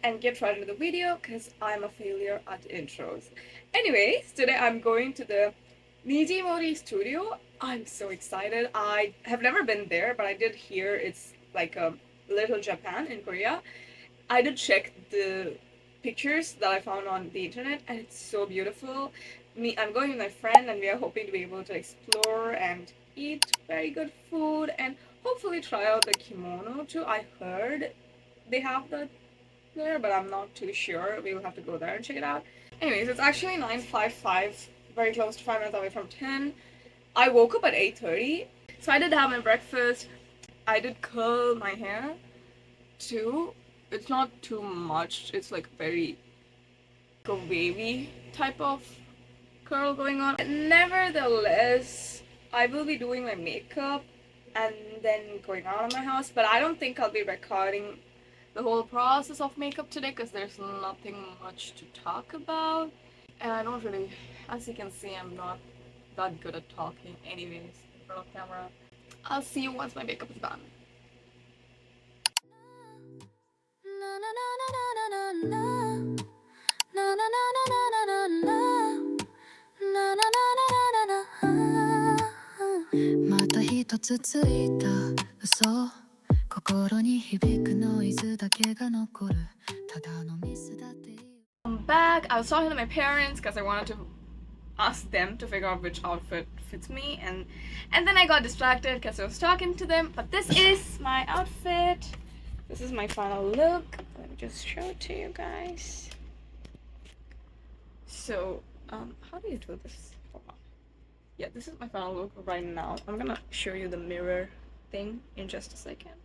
and get right into the video because I'm a failure at intros. Anyways, today I'm going to the Nijimori studio. I'm so excited. I have never been there, but I did hear it's like a little Japan in Korea. I did check the pictures that I found on the internet and it's so beautiful. I'm going with my friend and we are hoping to be able to explore and eat very good food and hopefully try out the kimono too. I heard they have that there, but I'm not too sure. We'll have to go there and check it out. Anyways, it's actually 9:55, very close to 5 minutes away from 10. I woke up at 8:30, so I did have my breakfast. I did curl my hair too. It's not too much. It's like very a wavy type of curl going on. Nevertheless, I will be doing my makeup and then going out of my house, but I don't think I'll be recording the whole process of makeup today because there's nothing much to talk about. And I don't really, as you can see, I'm not that good at talking anyways in front of camera. I'll see you once my makeup is done. I'm back. I was talking to my parents because I wanted to ask them to figure out which outfit fits me, and then I got distracted because I was talking to them. But this is my outfit. This is my final look. Let me just show it to you guys. So, how do you do this? Hold on. Yeah, this is my final look right now. I'm gonna show you the mirror thing in just a second.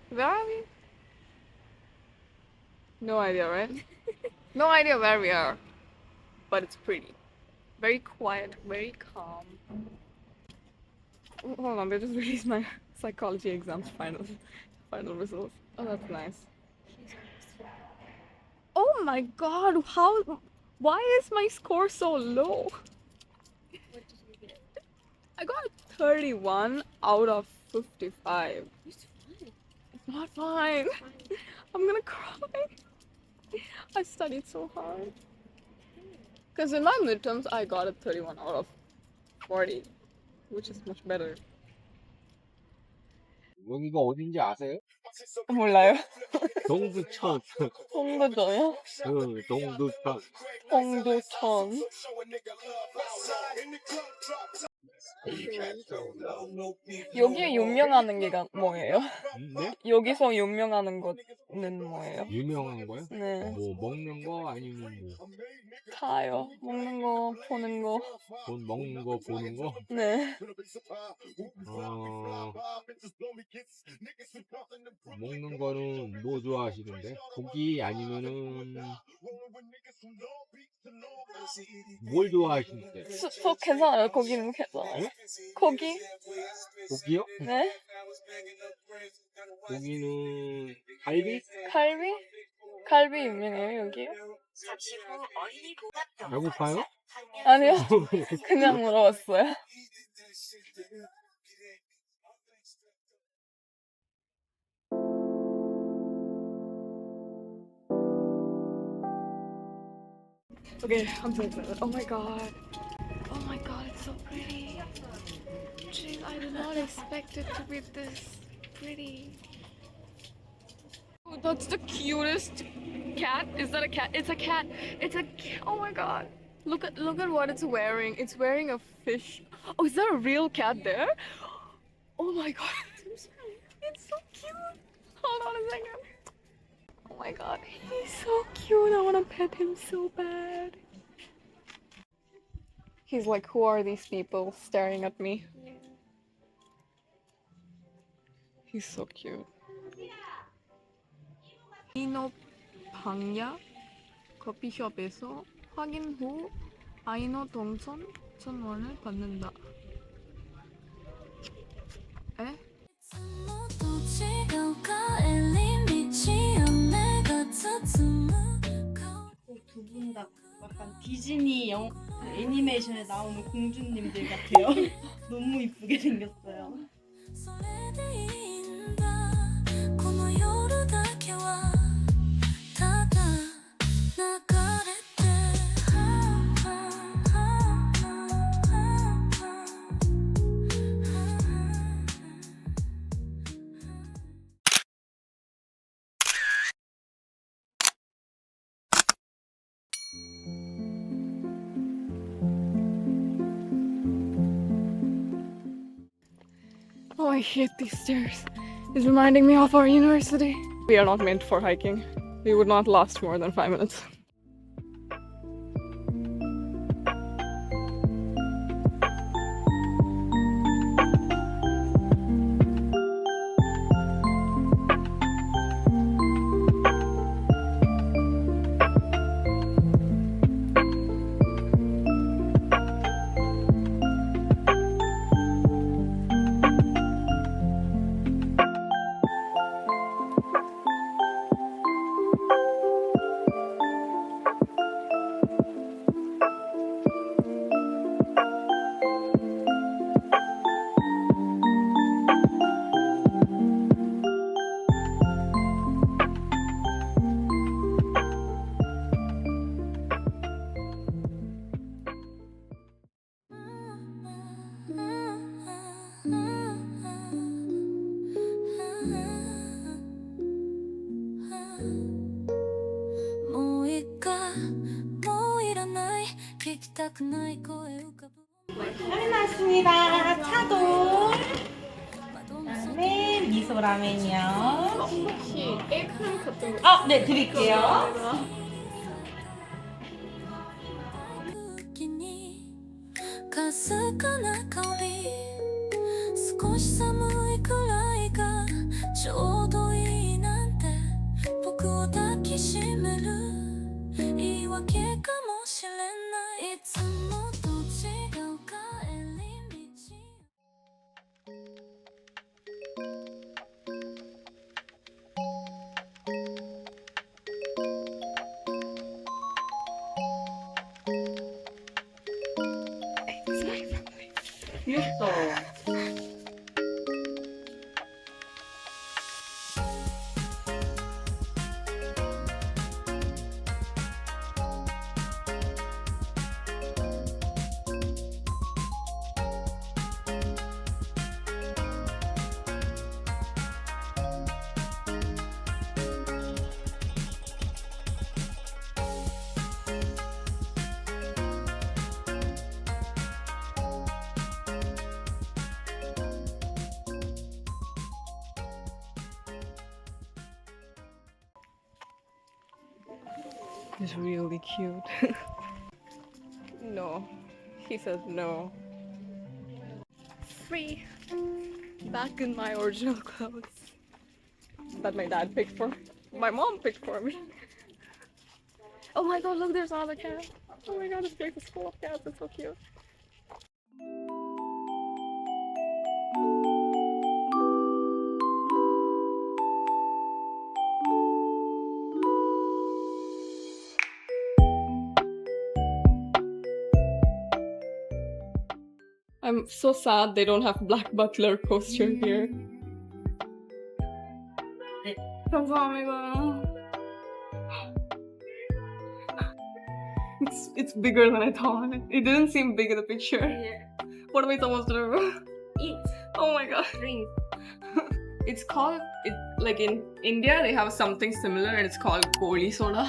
Where are we? No idea, right? No idea where we are. But it's pretty. Very quiet, very calm. Hold on, they just released my psychology exams final results. Oh, that's nice. Oh my god, why is my score so low? What did you get? I got 31 out of 55. It's fine. It's not fine. I'm gonna cry. I studied so hard. Because in my midterms, I got a 31 out of 40, which is much better. 여기가 어딘지 아세요? 몰라요. 동두천. 홍도전이요? 동두천. 홍도천. 여기에 유명한 게가 뭐예요? 네? 여기서 유명한 거는 뭐예요? 유명한 거요? 네. 뭐 먹는 거 아니면 뭐? 다요. 먹는 거, 보는 거. 먹는 거 보는 거? 네. 먹는 거는 뭐 좋아하시는데? 고기 아니면은 뭘 좋아하시는데? 저 괜찮아요. 고기는 괜찮아요. 고기? 고기요? 네. 고기는 갈비? 갈비? 갈비 유명해요, 여기요? 배고파요? 아니요. 그냥 물어봤어요. Okay, I'm so excited. Oh my god. Oh my god, it's so pretty. Jeez, I did not expect it to be this pretty. Oh, that's the cutest cat. Is that a cat? It's a cat. It's a cat. Oh my god. Look at what it's wearing. It's wearing a fish. Oh, is there a real cat there? Oh my god. It's so cute. Hold on a second. Oh my god, he's so cute. I want to pet him so bad. He's like, who are these people staring at me? He's so cute. 아이노 방야 커피숍에서 확인 후 아이노 동선 1,000원을 받는다. 에? 두 분 다 약간 디즈니 애니메이션에 나오는 공주님들 같아요. 너무 이쁘게 생겼어요. それでいいんだこの夜だけはただ流れて Oh, I hate these stairs. It's reminding me of our university. We are not meant for hiking. We would not last more than 5 minutes. 라멘 나왔습니다. 차돌. 그다음에 미소 라멘이요. 혹시 에그램 같은 거? 네 드릴게요. かすかな香り少し寒いくらいがちょうどいいなんて僕を抱きしめる言い訳かもしれないいつもと違う帰り道 귀엽다. It's really cute. No. He says no. Free. Back in my original clothes that my dad picked for my mom picked for me. Oh my god, look, there's another cat. Oh my god, this place is full of cats. It's so cute. I'm so sad they don't have Black Butler coaster here. 감사합니다. It's bigger than I thought. It didn't seem big in the picture. Yeah. What are we supposed to do? Eat. Oh my god. Drink. It's called like in India they have something similar and it's called koli soda.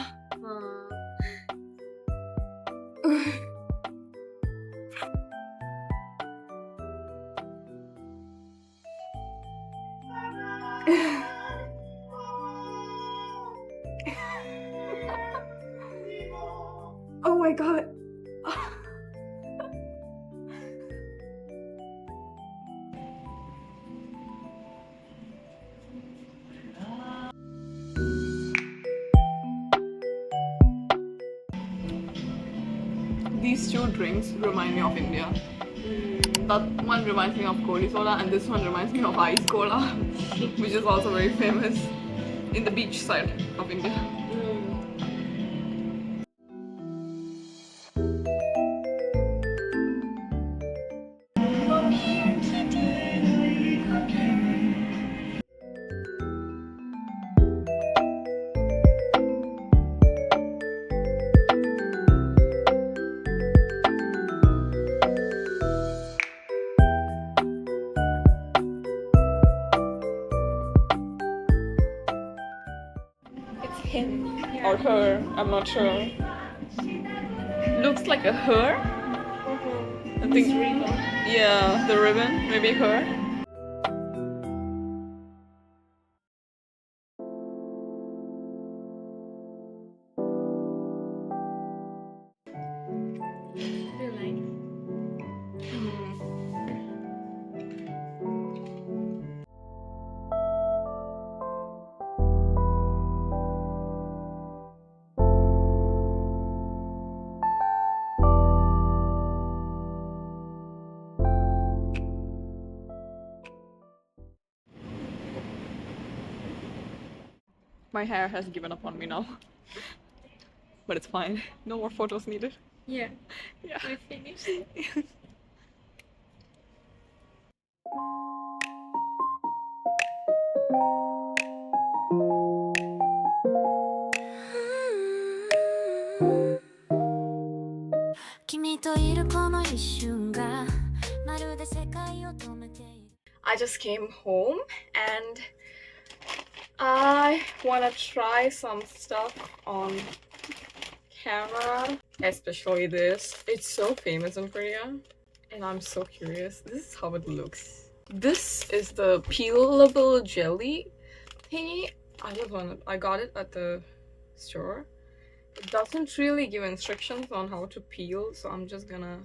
Oh my god. These two drinks remind me of India. That one reminds me of koli soda and this one reminds me of ice cola, which is also very famous in the beach side of India. her. I'm not sure. Looks like a her. I think. Yeah, the ribbon. Maybe her. Really nice. My hair has given up on me now. But it's fine. No more photos needed. Yeah, Yeah. we finished. I just came home and I wanna try some stuff on camera, especially this. It's so famous in Korea and I'm so curious. This is how it looks. This is the peelable jelly thingy. I got it at the store. It doesn't really give instructions on how to peel, so I'm just gonna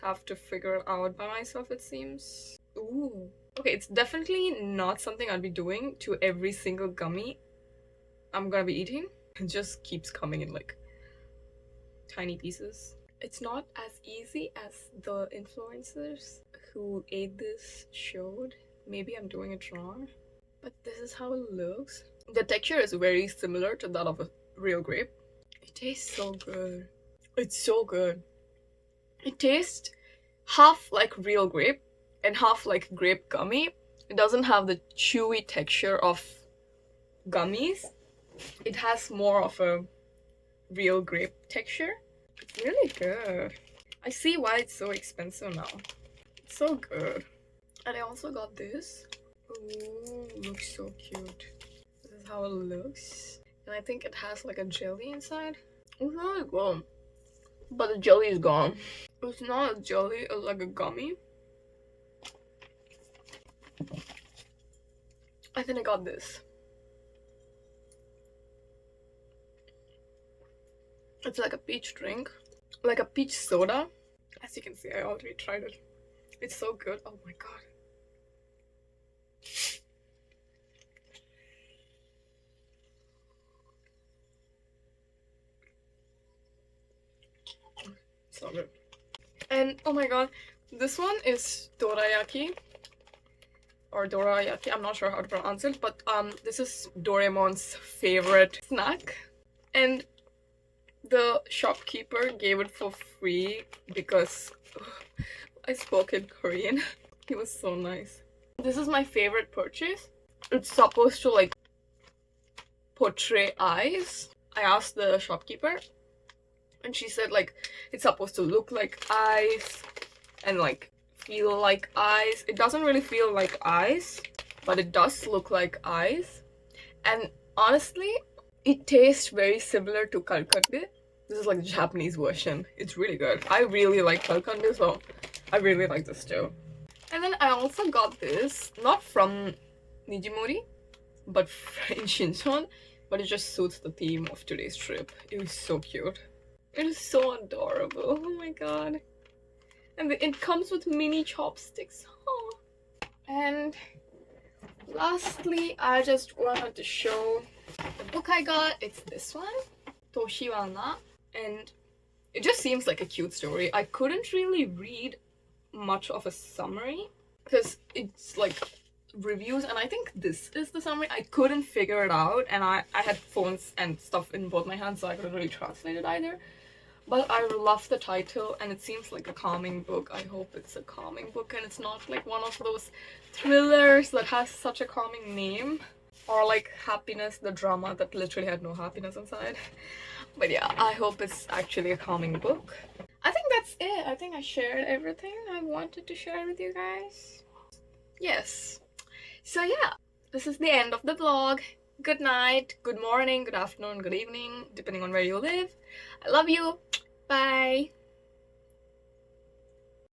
have to figure it out by myself, it seems. Ooh. Okay, it's definitely not something I'd be doing to every single gummy I'm gonna be eating. It just keeps coming in like tiny pieces. It's not as easy as the influencers who ate this showed. Maybe I'm doing it wrong, but this is how it looks. The texture is very similar to that of a real grape. It tastes so good. It's so good. It tastes half like real grape and half like grape gummy. It doesn't have the chewy texture of gummies. It has more of a real grape texture. It's really good. I see why it's so expensive now. It's so good. And I also got this. Ooh, looks so cute. This is how it looks. And I think it has like a jelly inside. It's really good. But the jelly is gone. It's not a jelly, it's like a gummy. I think I got this. It's like a peach drink. Like a peach soda. As you can see, I already tried it. It's so good. Oh my god. So good. And oh my god, this one is dorayaki. Or dorayaki, I'm not sure how to pronounce it, but this is Doraemon's favorite snack. And the shopkeeper gave it for free because I spoke in Korean. He was so nice. This is my favorite purchase. It's supposed to like portray eyes. I asked the shopkeeper and she said like it's supposed to look like eyes and like feel like eyes. It doesn't really feel like eyes, but it does look like eyes. And honestly, it tastes very similar to kalkande. This is like the Japanese version. It's really good. I really like kalkande, so I really like this too. And then I also got this, not from Nijimori, but in Shinchon, but it just suits the theme of today's trip. It was so cute. It is so adorable. Oh my god. And it comes with mini chopsticks. Oh. And lastly, I just wanted to show the book I got. It's this one, Toshiwana. And it just seems like a cute story. I couldn't really read much of a summary because it's like reviews, and I think this is the summary. I couldn't figure it out, and I had phones and stuff in both my hands, so I couldn't really translate it either. But I love the title, and it seems like a calming book. I hope it's a calming book and it's not like one of those thrillers that has such a calming name, or like Happiness, the drama that literally had no happiness inside. But yeah, I hope it's actually a calming book. I think that's it. I think I shared everything I wanted to share with you guys. Yes. So yeah, this is the end of the vlog. good night, good morning, good afternoon, good evening, depending on where you live. I love you. Bye.